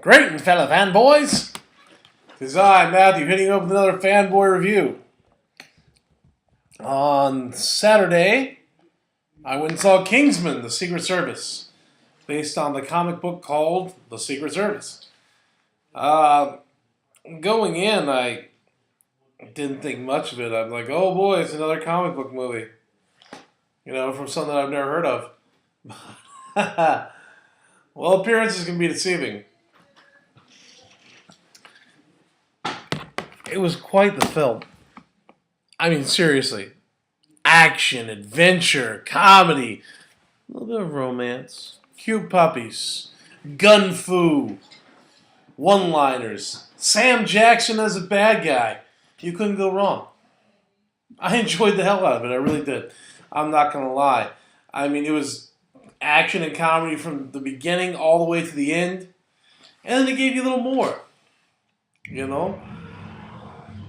Great, fellow fanboys! Tis I, Matthew, hitting up with another Fanboy review. On Saturday, I went and saw Kingsman, The Secret Service, based on the comic book called The Secret Service. Going in, I didn't think much of it. I'm like, oh boy, it's another comic book movie. You know, from something I've never heard of. Well, appearances can be deceiving. It was quite the film. I mean, seriously. Action, adventure, comedy, a little bit of romance, cute puppies, gun fu, one-liners, Sam Jackson as a bad guy. You couldn't go wrong. I enjoyed the hell out of it. I really did. I'm not going to lie. I mean, it was action and comedy from the beginning all the way to the end. And then they gave you a little more. You know?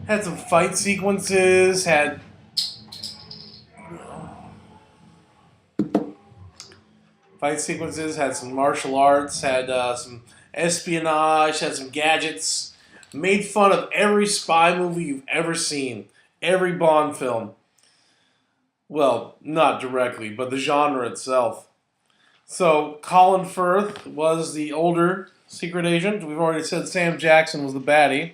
Had some fight sequences, had some martial arts, had some espionage, had some gadgets, made fun of every spy movie you've ever seen, every Bond film. Well, not directly, but the genre itself. So, Colin Firth was the older secret agent. We've already said Sam Jackson was the baddie.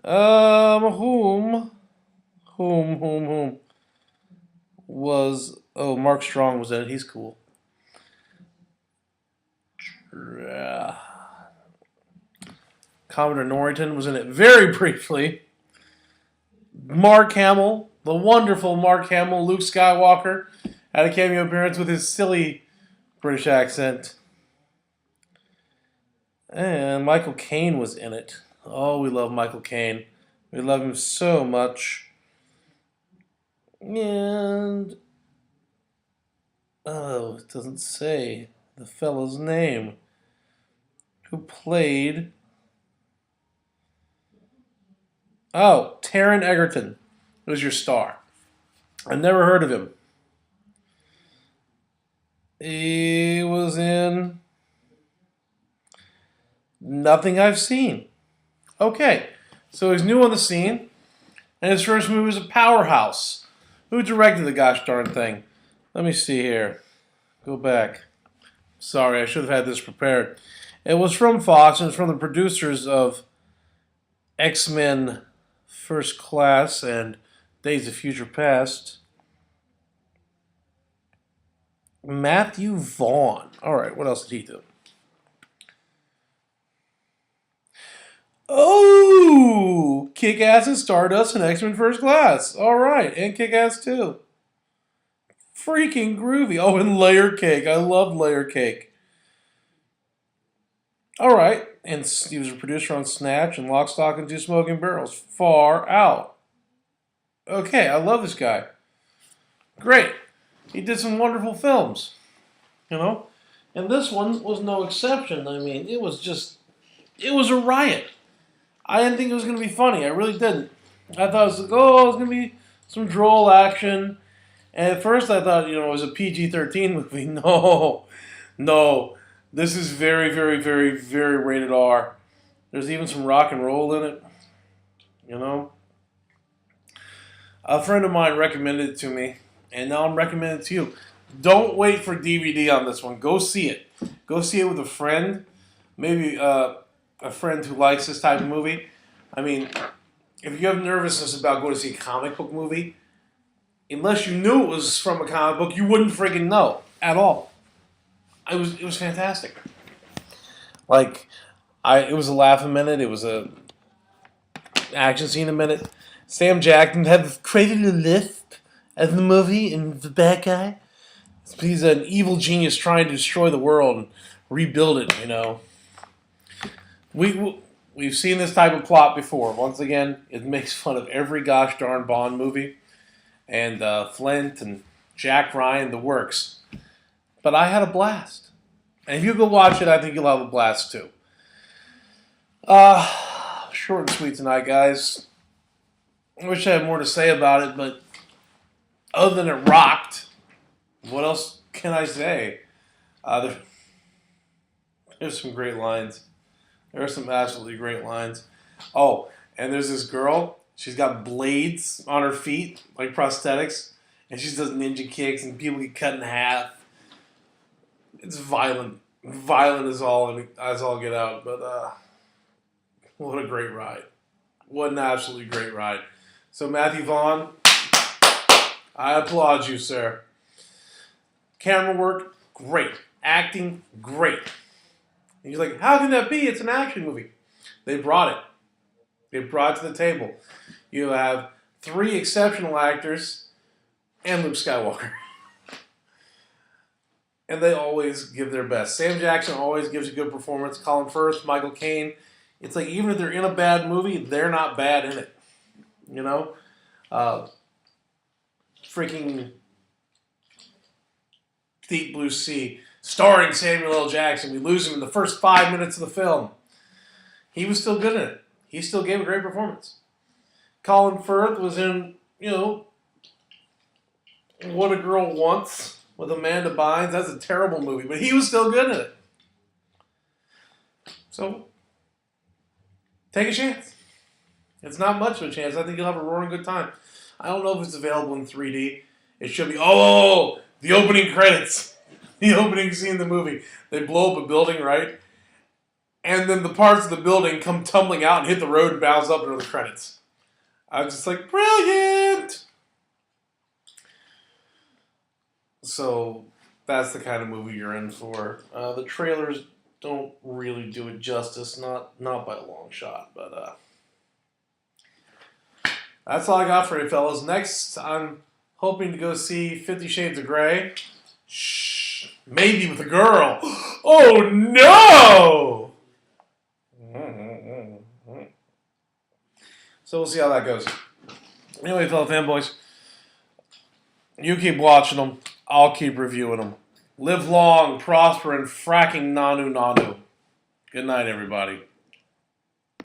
Whom was... Oh, Mark Strong was in it. He's cool. Commodore Norrington was in it very briefly. Mark Hamill, the wonderful Mark Hamill, Luke Skywalker, had a cameo appearance with his silly British accent. And Michael Caine was in it. Oh, we love Michael Caine. We love him so much. And... oh, it doesn't say the fellow's name. Who played... oh, Taron Egerton was your star. I've never heard of him. He was in... nothing I've seen. Okay, so he's new on the scene, and his first movie was a powerhouse. Who directed the gosh darn thing? Let me see here. Go back. Sorry, I should have had this prepared. It was from Fox, and it was from the producers of X-Men First Class and Days of Future Past. Matthew Vaughn. All right, what else did he do? Oh, Kick-Ass and Stardust and X-Men First Class. All right, and Kick-Ass too. Freaking groovy. Oh, and Layer Cake. I love Layer Cake. All right, and he was a producer on Snatch and Lock, Stock, and Two Smoking Barrels. Far Out. Okay, I love this guy. Great. He did some wonderful films, you know? And this one was no exception. I mean, it was a riot. I didn't think it was going to be funny. I really didn't. I thought it was like, oh, it's going to be some droll action. And at first I thought, it was a PG-13 movie. No. This is very, very, very, very rated R. There's even some rock and roll in it. A friend of mine recommended it to me, and now I'm recommending it to you. Don't wait for DVD on this one. Go see it. Go see it with a friend. Maybe a friend who likes this type of movie. I mean, if you have nervousness about going to see a comic book movie, unless you knew it was from a comic book, you wouldn't freaking know at all. It was fantastic. It was a laugh a minute. It was a action scene a minute. Sam Jackson had this crazy little lisp as the movie and the bad guy. He's an evil genius trying to destroy the world and rebuild it. We've seen this type of plot before. Once again, it makes fun of every gosh darn Bond movie. And Flint and Jack Ryan, the works. But I had a blast. And if you go watch it, I think you'll have a blast too. Short and sweet tonight, guys. I wish I had more to say about it, but other than it rocked, what else can I say? There's some great lines. There are some absolutely great lines. Oh, and there's this girl. She's got blades on her feet, like prosthetics, and she does ninja kicks, and people get cut in half. It's violent. Violent as all get out. But what a great ride. What an absolutely great ride. So Matthew Vaughn, I applaud you, sir. Camera work, great. Acting, great. And you're like, how can that be? It's an action movie. They brought it. They brought it to the table. You have 3 exceptional actors and Luke Skywalker. And they always give their best. Sam Jackson always gives a good performance. Colin Firth, Michael Caine. It's like even if they're in a bad movie, they're not bad in it. You know? Freaking Deep Blue Sea, starring Samuel L. Jackson. We lose him in the first 5 minutes of the film. He was still good in it. He still gave a great performance. Colin Firth was in, What a Girl Wants with Amanda Bynes. That's a terrible movie, but he was still good in it. So, take a chance. It's not much of a chance. I think you'll have a roaring good time. I don't know if it's available in 3D. It should be. Oh, the opening credits. The opening scene of the movie. They blow up a building, right? And then the parts of the building come tumbling out and hit the road and bounce up into the credits. I was just like, brilliant! So, that's the kind of movie you're in for. The trailers don't really do it justice, not by a long shot, but that's all I got for you, fellas. Next, I'm hoping to go see 50 Shades of Grey. Shh, maybe with a girl. Oh no! So we'll see how that goes. Anyway, fellow fanboys, you keep watching them. I'll keep reviewing them. Live long, prosper, and fracking nanu nanu. Good night, everybody.